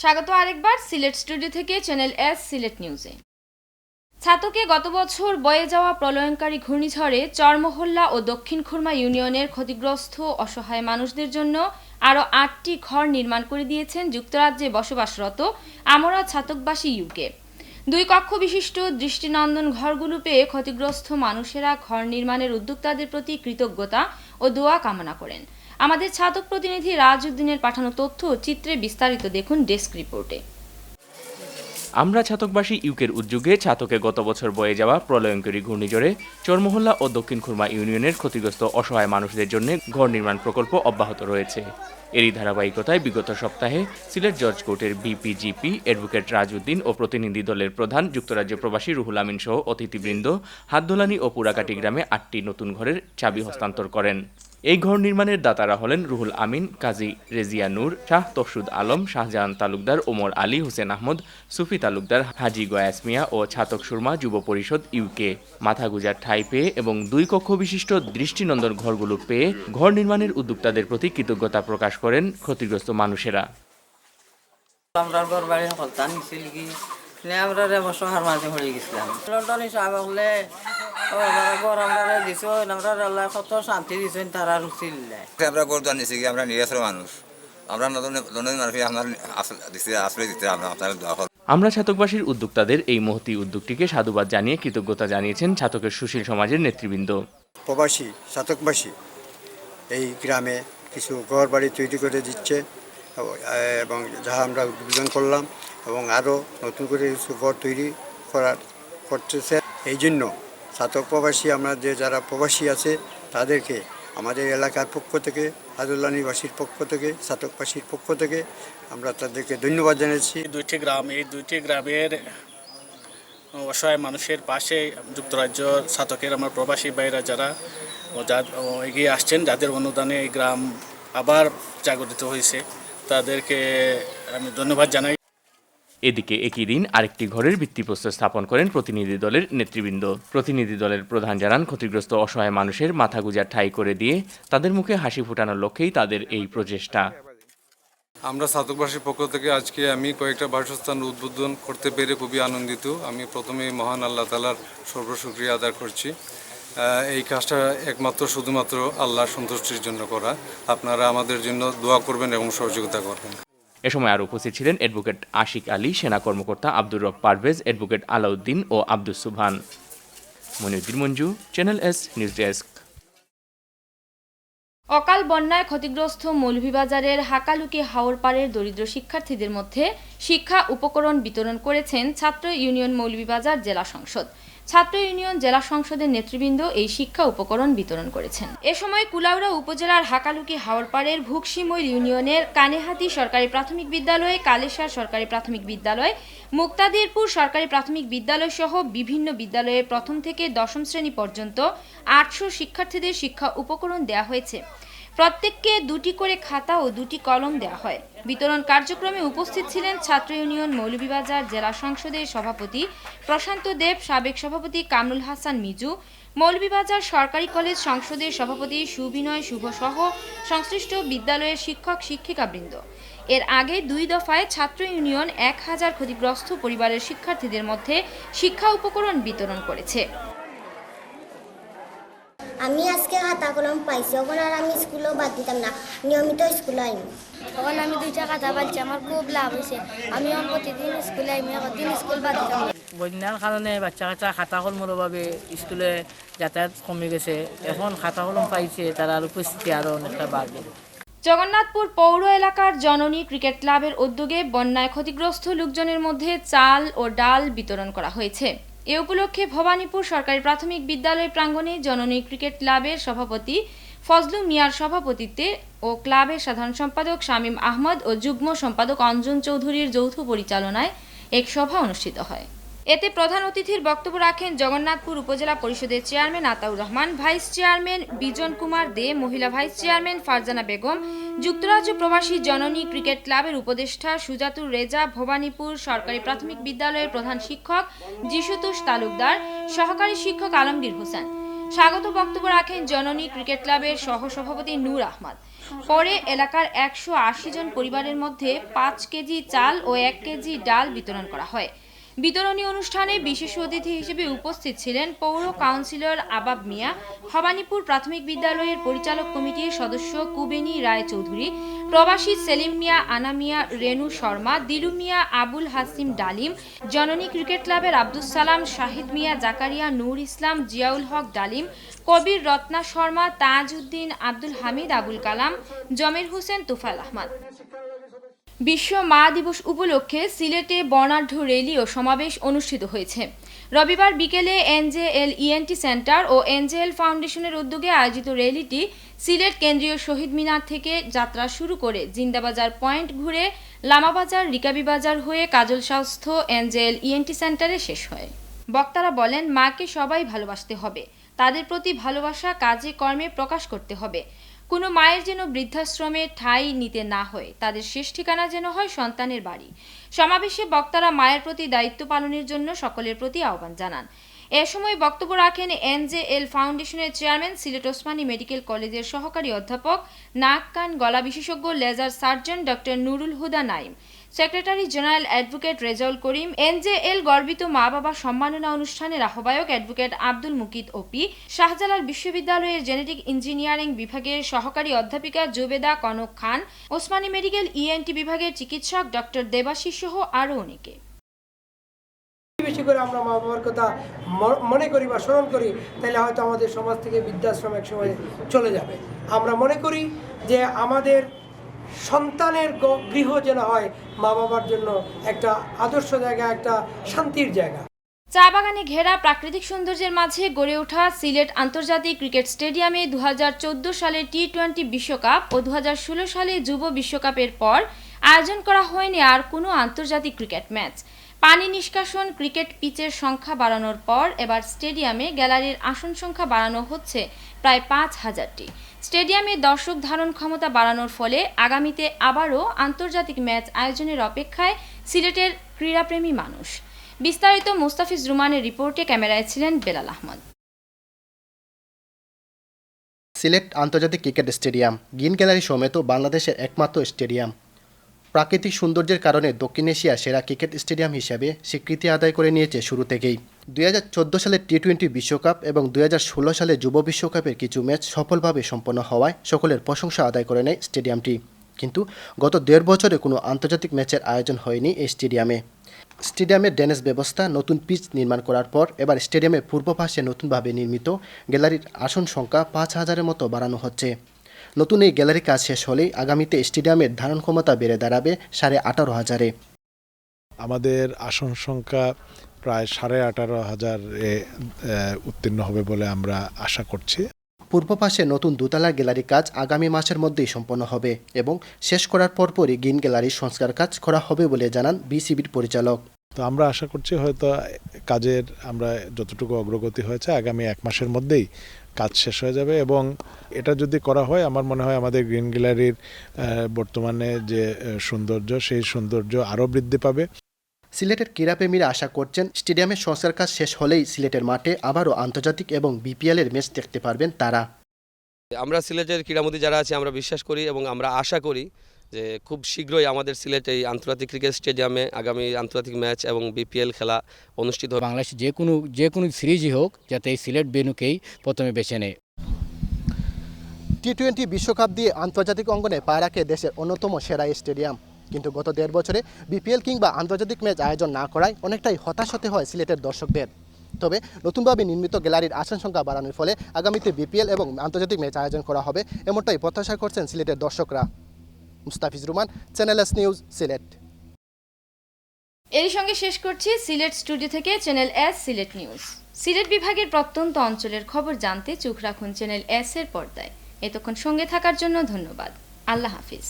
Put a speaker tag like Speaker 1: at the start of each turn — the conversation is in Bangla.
Speaker 1: স্বাগত আরেকবার সিলেট স্টুডিও থেকে চ্যানেল এস সিলেট নিউজে। ছাতকে গত বছর বয়ে যাওয়া প্রলয়ঙ্কারী ঘূর্ণিঝড়ে চরমহল্লা ও দক্ষিণ খুরমা ইউনিয়নের ক্ষতিগ্রস্ত অসহায় মানুষদের জন্য আরও ৮টি ঘর নির্মাণ করে দিয়েছেন যুক্তরাজ্যে বসবাসরত আমরা ছাতকবাসী ইউকে। 2 কক্ষ বিশিষ্ট দৃষ্টিনন্দন ঘরগুলো পেয়ে ক্ষতিগ্রস্ত মানুষেরা ঘর নির্মাণের উদ্যোক্তাদের প্রতি কৃতজ্ঞতা ও দোয়া কামনা করেন। আমাদের ছাতক প্রতিনিধি রাজউদ্দিনের পাঠানো তথ্য ও চিত্রে বিস্তারিত দেখুন ডেস্ক রিপোর্টে।
Speaker 2: আমরা ছাতকবাসী ইউকের উদ্যোগে ছাতকে গত বছর বয়ে যাওয়া প্রলয়ঙ্করী ঘূর্ণিঝড়ে চরমহল্লা ও দক্ষিণ খুরমা ইউনিয়নের ক্ষতিগ্রস্ত অসহায় মানুষদের জন্য ঘর নির্মাণ প্রকল্প অব্যাহত রয়েছে। এরই ধারাবাহিকতায় বিগত সপ্তাহে সিলেট জর্জ কোর্টের বিপিজিপি অ্যাডভোকেট রাজউদ্দিন ও প্রতিনিধি দলের প্রধান যুক্তরাজ্য প্রবাসী রুহুল আমিন সহ অতিথিবৃন্দ হাতদোলানি ও পুরাকাটি গ্রামে 8টি নতুন ঘরের চাবি হস্তান্তর করেন। এই ঘর নির্মাণের দাতারা হলেন রুহুল আমিন, কাজী রেজিয়া নূর, শাহ তফসুদ আলম, শাহজাহান তালুকদার, ওমর আলী, হোসেন আহমদ, সুফি তালুকদার, হাজি গয়াস মিয়া ও ছাতক সুরমা যুব পরিষদ ইউকে। মাথা গুজার ঠাঁই পেয়ে এবং 2 কক্ষ বিশিষ্ট দৃষ্টিনন্দন ঘরগুলো পেয়ে ঘর নির্মাণের উদ্যোক্তাদের প্রতি কৃতজ্ঞতা প্রকাশ করেন ক্ষতিগ্রস্ত মানুষেরা। আমরা ছাতকবাসীর উদ্যোক্তাদের এই মহতি উদ্যোগটিকে সাধুবাদ জানিয়ে কৃতজ্ঞতা জানিয়েছেন ছাতকের সুশীল সমাজের নেতৃবৃন্দ।
Speaker 3: প্রবাসী ছাতকবাসী এই গ্রামে কিছু ঘর বাড়ি তৈরি করে দিচ্ছে এবং যা আমরা উদ্বোধন করলাম এবং আরও নতুন করে কিছু ঘর তৈরি করতেছে। এই জন্য ছাতক প্রবাসী আমরা যারা প্রবাসী আছে তাদেরকে আমাদের এলাকার পক্ষ থেকে, হাদুল্লানিবাসীর পক্ষ থেকে, ছাতকবাসীর পক্ষ থেকে আমরা তাদেরকে ধন্যবাদ জানাচ্ছি।
Speaker 4: এই দুইটি গ্রামের অসহায় মানুষের পাশে যুক্তরাজ্য ছাতকের আমার প্রবাসী ভাইরা যারা এগিয়ে আসছেন, যাদের অনুদানে এই গ্রাম আবার জাগরিত হয়েছে, তাদেরকে আমি ধন্যবাদ জানাই।
Speaker 2: এদিকে একই দিন আরেকটি ঘরের ভিত্তিপ্রস্তর স্থাপন করেন প্রতিনিধি দলের নেতৃবৃন্দ। প্রতিনিধি দলের প্রধান জানান, ক্ষতিগ্রস্ত অসহায় মানুষের মাথা গুঁজার ঠাঁই করে দিয়ে তাদের মুখে হাসি ফোটানোর লক্ষ্যেই তাদের এই প্রচেষ্টা।
Speaker 5: আমরা ছাতকবাসীর পক্ষ থেকে আজকে আমি কয়েকটা বাসস্থান উদ্বোধন করতে পেরে খুবই আনন্দিত। আমি প্রথমে মহান আল্লাহ তাআলার সর্বশুকরিয়া আদায় করছি। এই কাজটা একমাত্র শুধুমাত্র আল্লাহর সন্তুষ্টির জন্য করা। আপনারা আমাদের জন্য দোয়া করবেন এবং সহযোগিতা করবেন।
Speaker 2: এ সময় আরও উপস্থিত ছিলেন অ্যাডভোকেট আশিক আলী, সেনা কর্মকর্তা আব্দুর রব পারভেজ, অ্যাডভোকেট আলাউদ্দিন ও আব্দুস সুবহান। Moinuddin Manju, channel S news desk.
Speaker 1: অকাল বন্যায় ক্ষতিগ্রস্ত মৌলভীবাজারের হাকালুকি হাওরপাড়ের দরিদ্র শিক্ষার্থীদের মধ্যে শিক্ষা উপকরণ বিতরণ করেছেন ছাত্র ইউনিয়ন মৌলভীবাজার জেলা সংসদ। ছাত্র ইউনিয়ন জেলা সংসদের নেতৃবৃন্দ এই শিক্ষা উপকরণ বিতরণ করেছেন। এ সময় কুলাউড়া উপজেলার হাকালুকি হাওরপাড়ের ভুকশিমৈল ইউনিয়নের কানেহাতি সরকারি প্রাথমিক বিদ্যালয়, কালেসার সরকারি প্রাথমিক বিদ্যালয়, মুক্তাদিরপুর সরকারি প্রাথমিক বিদ্যালয় সহ বিভিন্ন বিদ্যালয়ের প্রথম থেকে 10ম শ্রেণী পর্যন্ত 800 শিক্ষার্থীদের শিক্ষা উপকরণ দেওয়া হয়েছে। প্রত্যেককে 2টি করে খাতা ও 2টি কলম দেওয়া হয়। বিতরণ কার্যক্রমে উপস্থিত ছিলেন ছাত্র ইউনিয়ন মৌলভীবাজার জেলা সংসদের সভাপতি প্রশান্ত দেব, সাবেক সভাপতি কামরুল হাসান মিজু, মৌলভীবাজার সরকারি কলেজ সংসদের সভাপতি সুবিনয় শুভ সহ সংশ্লিষ্ট বিদ্যালয়ের শিক্ষক শিক্ষিকাবৃন্দ। এর আগে 2 দফায় ছাত্র ইউনিয়ন 1000 ক্ষতিগ্রস্ত পরিবারের শিক্ষার্থীদের মধ্যে শিক্ষা উপকরণ বিতরণ করেছে।
Speaker 6: আমি আজকে খাতা কলম পাইছি, ওখানে আর আমি স্কুলেও বাদ দিতাম না, নিয়মিত স্কুলে আইম। ওখানে আমি 2টা খাতা পাইছি, আমার খুব লাভ হয়েছে। আমি প্রতিদিন স্কুলে আইম, দিন স্কুল বাদ দিতাম না।
Speaker 7: বন্যার কারণে বাচ্চা কাচ্চা খাতা কলমের অভাবে স্কুলে যাতায়াত কমে গেছে, এখন খাতা কলম পাইছে, তার উপস্থিতি আরও অনেকটা বাড়বে।
Speaker 1: জগন্নাথপুর পৌর এলাকার জননী ক্রিকেট ক্লাবের উদ্যোগে বন্যায় ক্ষতিগ্রস্ত লোকজনের মধ্যে চাল ও ডাল বিতরণ করা হয়েছে। এ উপলক্ষে ভবানীপুর সরকারি প্রাথমিক বিদ্যালয় প্রাঙ্গণে জননী ক্রিকেট ক্লাবের সভাপতি ফজলু মিয়ার সভাপতিত্বে ও ক্লাবের সাধারণ সম্পাদক শামীম আহমদ ও যুগ্ম সম্পাদক অঞ্জন চৌধুরীর যৌথ পরিচালনায় এক সভা অনুষ্ঠিত হয়। এতে প্রধান অতিথির বক্তব্য রাখেন জগন্নাথপুর উপজেলা পরিষদের chairman Ataur Rahman, vice chairman Bijan Kumar Dey, মহিলা ভাইস চেয়ারম্যান ফারজানা বেগম, যুক্তরাজ্য প্রবাসী জননী ক্রিকেট ক্লাবের উপদেষ্টা সুজাতুর রেজা, ভবানীপুর সরকারি প্রাথমিক বিদ্যালয়ের প্রধান শিক্ষক যিশুতোষ তালুকদার, সহকারী শিক্ষক আলমগীর হোসেন। স্বাগত বক্তব্য রাখেন জননী ক্রিকেট ক্লাবের সহ সভাপতি নূর আহমদ। পরে এলাকার 180 জন পরিবারের মধ্যে 5 কেজি চাল ও 1 কেজি ডাল বিতরণ করা হয়। বিতরণী অনুষ্ঠানে বিশেষ অতিথি হিসেবে উপস্থিত ছিলেন পৌর কাউন্সিলর আবাব মিয়া, ভবানীপুর প্রাথমিক বিদ্যালয়ের পরিচালক কমিটির সদস্য কুবেনী রায় চৌধুরী, প্রবাসী সেলিম মিয়া, আনা মিয়া, রেনু শর্মা, দিলু মিয়া, আবুল হাসিম ডালিম, জননী ক্রিকেট ক্লাবের আব্দুস সালাম, শাহিদ মিয়া, জাকারিয়া, নূর ইসলাম, জিয়াউল হক ডালিম, কবির রত্না শর্মা, তাজউদ্দিন, আব্দুল হামিদ, আবুল কালাম, জমির হোসেন, তুফাইল আহমদ। বিশ্ব মা দিবস উপলক্ষে সিলেটে বর্ণাঢ্য র্যালি ও সমাবেশ অনুষ্ঠিত হয়েছে। রবিবার বিকেলে এনজেএল ইএনটি সেন্টার ও এনজেএল ফাউন্ডেশনের উদ্যোগে আয়োজিত র্যালিটি সিলেট কেন্দ্রীয় শহীদ মিনার থেকে যাত্রা শুরু করে জিন্দাবাজার পয়েন্ট ঘুরে লামাবাজার, রিকাবি বাজার হয়ে কাজল স্বাস্থ্য এনজেএল ইএনটি সেন্টারে শেষ হয়। বক্তারা বলেন, মাকে সবাই ভালোবাসতে হবে, তাদের প্রতি ভালোবাসা কাজে কর্মে প্রকাশ করতে হবে। কোনো মায়ের যেন বৃদ্ধাশ্রমে ঠাঁই নিতে না হয়, তাদের শেষ ঠিকানা যেন হয় সন্তানের বাড়ি। সমাবেশে বক্তারা মায়ের প্রতি দায়িত্ব পালনের জন্য সকলের প্রতি আহ্বান জানান। এ সময় বক্তব্য রাখেন এনজেএল ফাউন্ডেশনের চেয়ারম্যান, সিলেট ওসমানী মেডিকেল কলেজের সহকারী অধ্যাপক, নাক কান গলা বিশেষজ্ঞ laser surgeon doctor Nurul Huda Naim, secretary general advocate Rezaul Karim, NJL গর্বিত মা বাবা সম্মাননা অনুষ্ঠানের আহ্বায়ক অ্যাডভোকেট আব্দুল মুকিত ওপি, শাহজালাল বিশ্ববিদ্যালয়ের জেনেটিক ইঞ্জিনিয়ারিং বিভাগের সহকারী অধ্যাপিকা জুবেদা কনক খান, ওসমানী মেডিকেল ইএনটি বিভাগের চিকিৎসক ডক্টর দেবাশিস সহ আরও অনেকে।
Speaker 8: বেশি করে আমরা মা বাবার কথা মনে করি বা স্মরণ করি, তাহলে হয়তো আমাদের সমাজ থেকে বৃদ্ধাশ্রম একসময় চলে যাবে। আমরা মনে করি যে আমাদের সন্তানের গৃহ যেন হয় মা বাবার জন্য একটা আদর্শ জায়গা, একটা শান্তির জায়গা।
Speaker 1: চা বাগানে ঘেরা প্রাকৃতিক সৌন্দর্যের মাঝে গড়ে ওঠা সিলেট আন্তর্জাতিক ক্রিকেট স্টেডিয়ামে 2014 সালে টি-20 বিশ্বকাপ ও 2016 সালে যুব বিশ্বকাপের পর আয়োজন করা হয়নি আর কোনো আন্তর্জাতিক ক্রিকেট ম্যাচ। পানি নিষ্কাশন, ক্রিকেট পিচের সংখ্যা বাড়ানোর পর এবার স্টেডিয়ামে গ্যালারির আসন সংখ্যা বাড়ানো হচ্ছে প্রায় 5000টি। স্টেডিয়ামে দর্শক ধারণ ক্ষমতা বাড়ানোর ফলে আগামীতে আবারও আন্তর্জাতিক ম্যাচ আয়োজনের অপেক্ষায় সিলেটের ক্রীড়াপ্রেমী মানুষ। বিস্তারিত মুস্তাফিজ রুমানের রিপোর্টে, ক্যামেরায় ছিলেন বেলাল আহমদ।
Speaker 9: সিলেট আন্তর্জাতিক ক্রিকেট স্টেডিয়াম গ্রিন গ্যালারি সমেত বাংলাদেশের একমাত্র স্টেডিয়াম। প্রাকৃতিক সৌন্দর্যের কারণে দক্ষিণ এশিয়ার সেরা ক্রিকেট স্টেডিয়াম হিসেবে স্বীকৃতি আদায় করে নিয়েছে শুরু থেকেই। 2014 সালের টি-20 বিশ্বকাপ এবং 2016 সালে যুব বিশ্বকাপের কিছু ম্যাচ সফলভাবে সম্পন্ন হওয়ায় সকলের প্রশংসা আদায় করে নেয় স্টেডিয়ামটি। কিন্তু গত 1.5 বছরে কোনো আন্তর্জাতিক ম্যাচের আয়োজন হয়নি এই স্টেডিয়ামে। স্টেডিয়ামের ড্রেনেজ ব্যবস্থা, নতুন পিচ নির্মাণ করার পর এবার স্টেডিয়ামের পূর্ব পাশে নতুনভাবে নির্মিত গ্যালারির আসন সংখ্যা 5000-এর মতো বাড়ানো হচ্ছে। নতুন এই গ্যালারি কাজ শেষ হলেই আগামীতে স্টেডিয়ামের ধারণ ক্ষমতা বেড়ে দাঁড়াবে 18,500-এ।
Speaker 10: আমাদের আসন সংখ্যা প্রায় 18,500-এ উত্তীর্ণ হবে বলে আমরা আশা করছি।
Speaker 9: পূর্ব পাশে নতুন দোতলার গ্যালারি কাজ আগামী মাসের মধ্যেই সম্পন্ন হবে এবং শেষ করার পরপরই গ্রিন গ্যালারির সংস্কার কাজ করা হবে বলে জানান বিসিবির পরিচালক।
Speaker 10: তো আমরা আশা করছি হয়তো কাজের আমরা যতটুকু অগ্রগতি হয়েছে আগামী 1 মাসের মধ্যেই কাজ শেষ হয়ে যাবে এবং এটা যদি করা হয় আমার মনে হয় আমাদের গ্রিন গ্যালারির বর্তমানে যে সৌন্দর্য সেই সৌন্দর্য আরও বৃদ্ধি পাবে।
Speaker 9: সিলেটের ক্রীড়াপ্রেমীরা আশা করছেন স্টেডিয়ামের সংস্কার কাজ শেষ হলেই সিলেটের মাঠে আবারও আন্তর্জাতিক এবং বিপিএলের ম্যাচ দেখতে পারবেন তারা।
Speaker 11: আমরা সিলেটের ক্রীড়ামন্ত্রী যারা আছে আমরা বিশ্বাস করি এবং আমরা আশা করি যে খুব শীঘ্রই আমাদের সিলেট এই আন্তর্জাতিক ক্রিকেট স্টেডিয়ামে আগামী আন্তর্জাতিক ম্যাচ এবং বিপিএল খেলা অনুষ্ঠিত হবে।
Speaker 12: বাংলাদেশে যে কোনো সিরিজই হোক যাতে এই সিলেট ভেন্যুকেই প্রথমে বেছে নেয়।
Speaker 9: টি-20 বিশ্বকাপ দিয়ে আন্তর্জাতিক অঙ্গনে পা রাখে দেশের অন্যতম সেরা স্টেডিয়াম। কিন্তু গত 1.5 বছরে বিপিএল কিংবা আন্তর্জাতিক ম্যাচ আয়োজন না করায় অনেকটাই হতাশ হতে হয় সিলেটের দর্শকদের। তবে নতুনভাবে নির্মিত গ্যালারির আসন সংখ্যা বাড়ানোর ফলে আগামীতে বিপিএল এবং আন্তর্জাতিক ম্যাচ আয়োজন করা হবে এমনটাই প্রত্যাশা করছেন সিলেটের দর্শকরা। Mustafiz Ruman, channel S news, Sylhet.
Speaker 1: এর সঙ্গে শেষ করছি সিলেট স্টুডিও থেকে channel S Sylhet news. Sylhet বিভাগের প্রত্যন্ত অঞ্চলের খবর জানতে চোখ রাখুন চ্যানেল এস এর পর্দায়। এতক্ষণ সঙ্গে থাকার জন্য ধন্যবাদ। আল্লাহ হাফিজ।